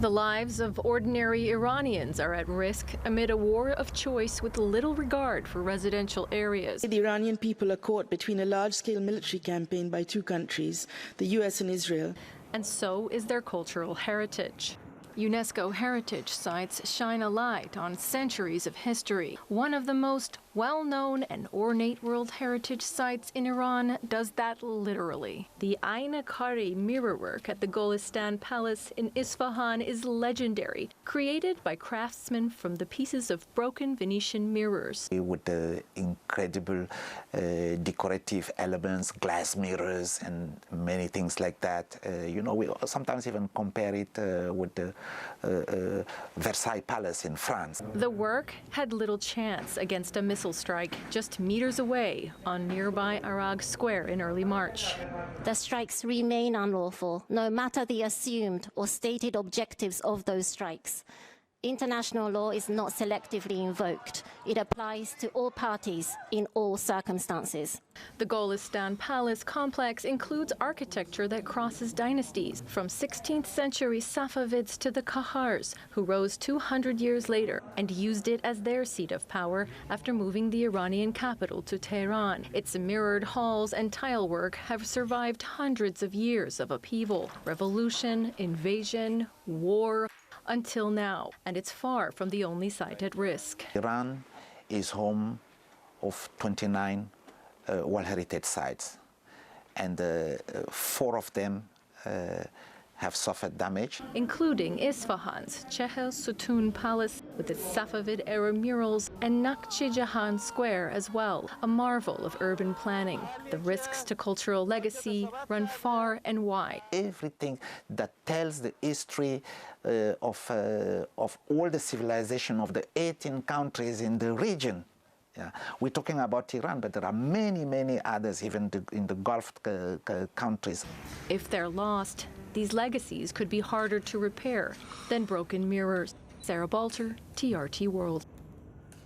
The lives of ordinary Iranians are at risk amid a war of choice with little regard for residential areas. The Iranian people are caught between a large-scale military campaign by two countries, the US and Israel. And so is their cultural heritage. UNESCO heritage sites shine a light on centuries of history. One of the most well-known and ornate World Heritage sites in Iran does that literally. The Ayn-e-Kari mirrorwork at the Golestan Palace in Isfahan is legendary, created by craftsmen from the pieces of broken Venetian mirrors. With the incredible decorative elements, glass mirrors, and many things like that. We sometimes even compare it with the Versailles Palace in France. The work had little chance against a missile strike just meters away on nearby Arag Square in early March. The strikes remain unlawful, no matter the assumed or stated objectives of those strikes. International law is not selectively invoked. It applies to all parties in all circumstances. The Golestan Palace complex includes architecture that crosses dynasties, from 16th century Safavids to the Kahars, who rose 200 years later and used it as their seat of power after moving the Iranian capital to Tehran. Its mirrored halls and tile work have survived hundreds of years of upheaval, revolution, invasion, war, until now, and it's far from the only site at risk. Iran is home of 29 World Heritage sites, and 4 of them have suffered damage. Including Isfahan's Chehel Sutun Palace with its Safavid-era murals, and Nakchi Jahan Square as well, a marvel of urban planning. The risks to cultural legacy run far and wide. Everything that tells the history of all the civilization of the 18 countries in the region. Yeah. We're talking about Iran, but there are many, many others, even in the Gulf countries. If they're lost, these legacies could be harder to repair than broken mirrors. Sarah Balter, TRT World.